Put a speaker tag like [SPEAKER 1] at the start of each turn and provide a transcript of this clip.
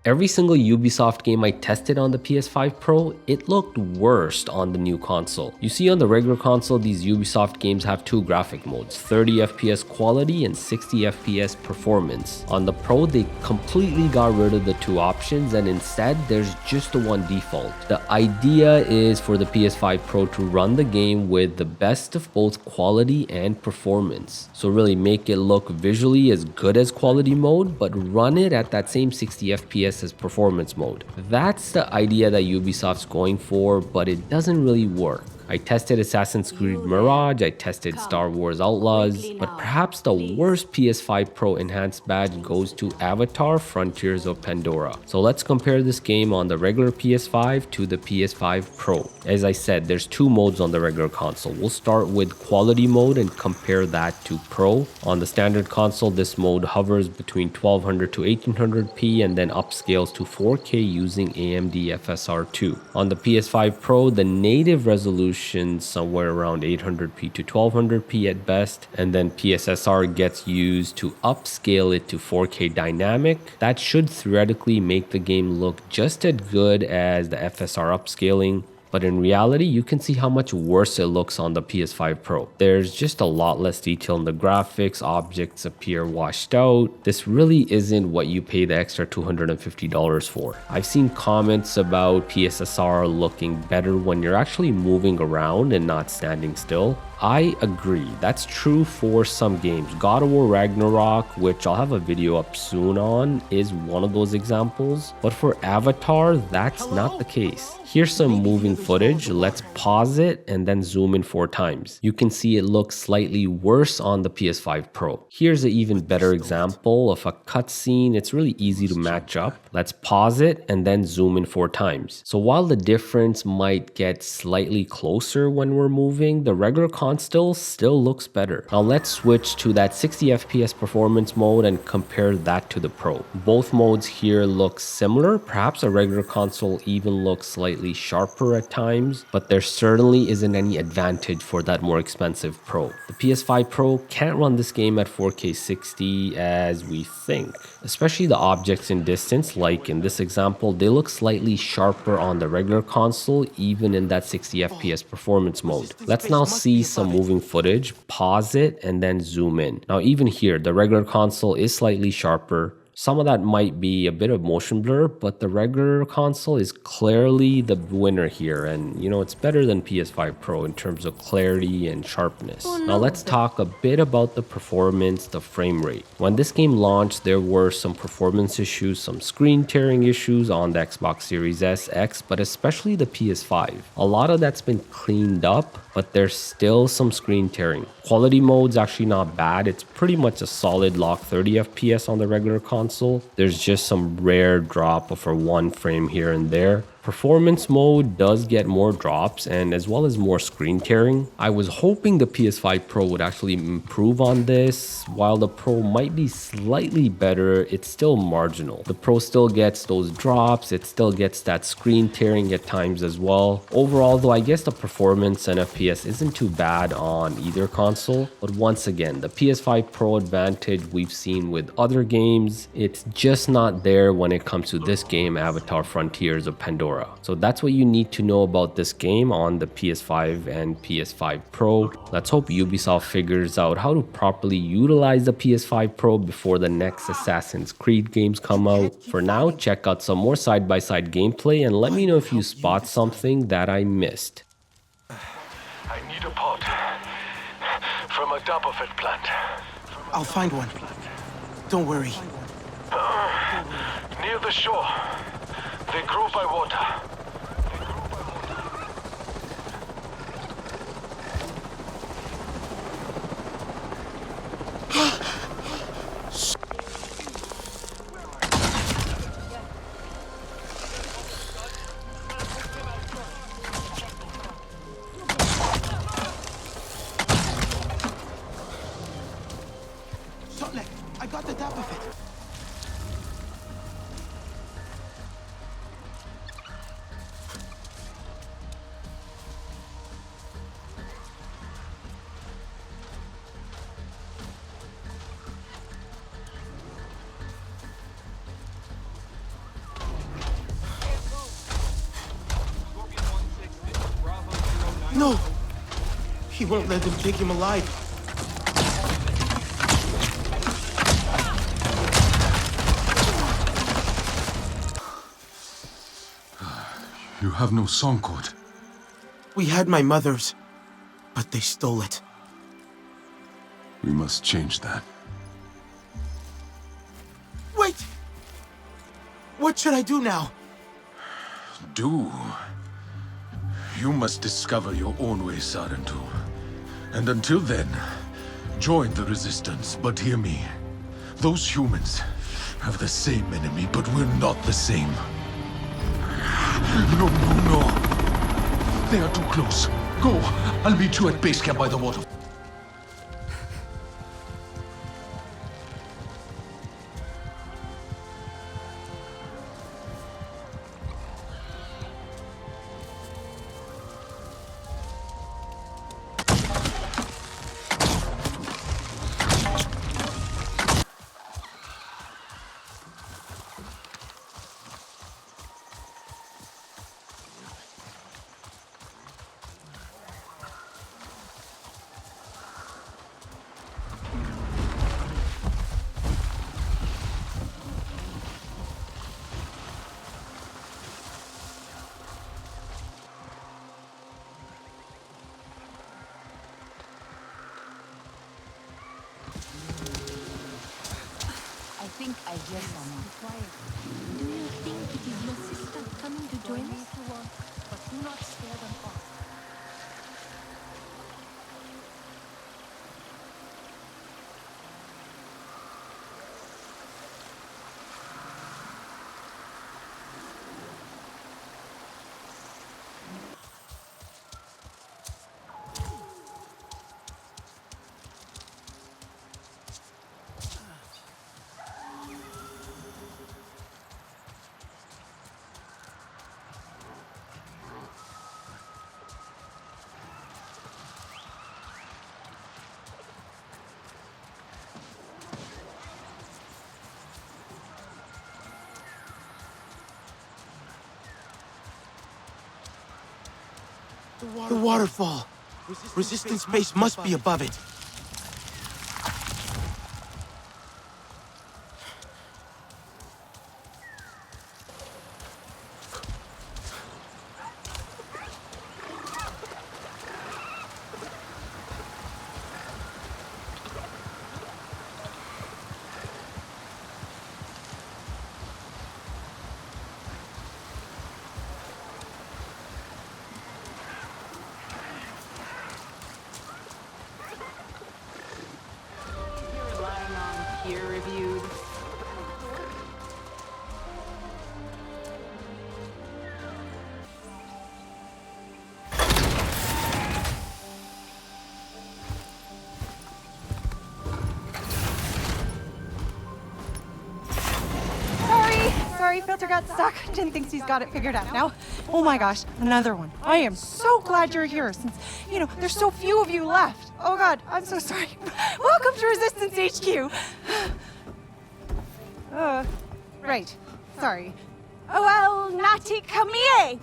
[SPEAKER 1] Every single Ubisoft game I tested on the PS5 Pro, it looked worst on the new console. You see, on the regular console, these Ubisoft games have two graphic modes, 30 FPS quality and 60 FPS performance. On the Pro, they completely got rid of the two options, and instead there's just the one default. The idea is for the PS5 Pro to run the game with the best of both quality and performance. So really make it look visually as good as quality mode, but run it at that same 60 FPS as performance mode. That's the idea that Ubisoft's going for, but it doesn't really work. I tested Assassin's Creed Mirage, I tested Star Wars Outlaws, but perhaps the worst PS5 Pro enhanced badge goes to Avatar: Frontiers of Pandora. So let's compare this game on the regular PS5 to the PS5 Pro. As I said, there's two modes on the regular console. We'll start with quality mode and compare that to Pro. On the standard console, this mode hovers between 1200 to 1800p and then upscales to 4K using AMD FSR2. On the PS5 Pro, the native resolution somewhere around 800p to 1200p at best, and then PSSR gets used to upscale it to 4K dynamic. That should theoretically make the game look just as good as the FSR upscaling. But in reality, you can see how much worse it looks on the PS5 Pro. There's just a lot less detail in the graphics, objects appear washed out. This really isn't what you pay the extra $250 for. I've seen comments about PSSR looking better when you're actually moving around and not standing still. I agree, that's true for some games. God of War Ragnarok, which I'll have a video up soon on, is one of those examples. But for Avatar, that's not the case. Here's some moving footage. Let's pause it and then zoom in 4 times. You can see it looks slightly worse on the PS5 Pro. Here's an even better example of a cutscene. It's really easy to match up. Let's pause it and then zoom in 4 times. So while the difference might get slightly closer when we're moving, the regular console still looks better. Now let's switch to that 60 FPS performance mode and compare that to the Pro. Both modes here look similar. Perhaps a regular console even looks slightly sharper at times, but there certainly isn't any advantage for that more expensive Pro. The PS5 Pro can't run this game at 4K 60 as we think. Especially the objects in distance, like in this example, they look slightly sharper on the regular console, even in that 60 FPS performance mode. Let's now see some moving footage, pause it, and then zoom in. Now even here, the regular console is slightly sharper. Some of that might be a bit of motion blur, but the regular console is clearly the winner here, and you know, it's better than PS5 Pro in terms of clarity and sharpness. Now let's talk a bit about the performance, the frame rate. When this game launched, there were some performance issues, some screen tearing issues on the Xbox Series S, X, but especially the PS5. A lot of that's been cleaned up, but there's still some screen tearing. Quality mode's actually not bad. It's pretty much a solid lock 30 FPS on the regular console. There's just some rare drop of 1 frame here and there. Performance mode does get more drops and as well as more screen tearing. I was hoping the PS5 Pro would actually improve on this. While the Pro might be slightly better, it's still marginal. The Pro still gets those drops, it still gets that screen tearing at times as well. Overall though, I guess the performance and FPS isn't too bad on either console. But once again, the PS5 Pro advantage we've seen with other games, it's just not there when it comes to this game, Avatar: Frontiers of Pandora. So that's what you need to know about this game on the PS5 and PS5 Pro. Let's hope Ubisoft figures out how to properly utilize the PS5 Pro before the next Assassin's Creed games come out. For now, check out some more side-by-side gameplay and let me know if you spot something that I missed.
[SPEAKER 2] I need a pod from a double-fit plant.
[SPEAKER 3] I'll find one. Don't worry.
[SPEAKER 2] Near the shore. They grow by water.
[SPEAKER 3] I got the top of it. No! He won't let them take him alive.
[SPEAKER 2] You have no song cord.
[SPEAKER 3] We had my mother's, but they stole it.
[SPEAKER 2] We must change that.
[SPEAKER 3] Wait! What should I do now?
[SPEAKER 2] Do? You must discover your own way, Sarentu. And until then, join the Resistance. But hear me. Those humans have the same enemy, but we're not the same. No, no, no. They are too close. Go. I'll meet you at base camp by the water.
[SPEAKER 4] I think I hear someone.
[SPEAKER 5] Do you think it is your sister coming to join us?
[SPEAKER 4] But do not scare them off.
[SPEAKER 3] The waterfall. Resistance base must be above it.
[SPEAKER 4] You're relying on peer-reviewed.
[SPEAKER 6] Sorry, filter got stuck. Jen thinks he's got it figured out now. Oh my gosh, another one. I am so glad you're here since, there's so few of you left. Oh god, I'm so sorry. Welcome to Resistance HQ. Right. Sorry. Oh well, Nati Kamie.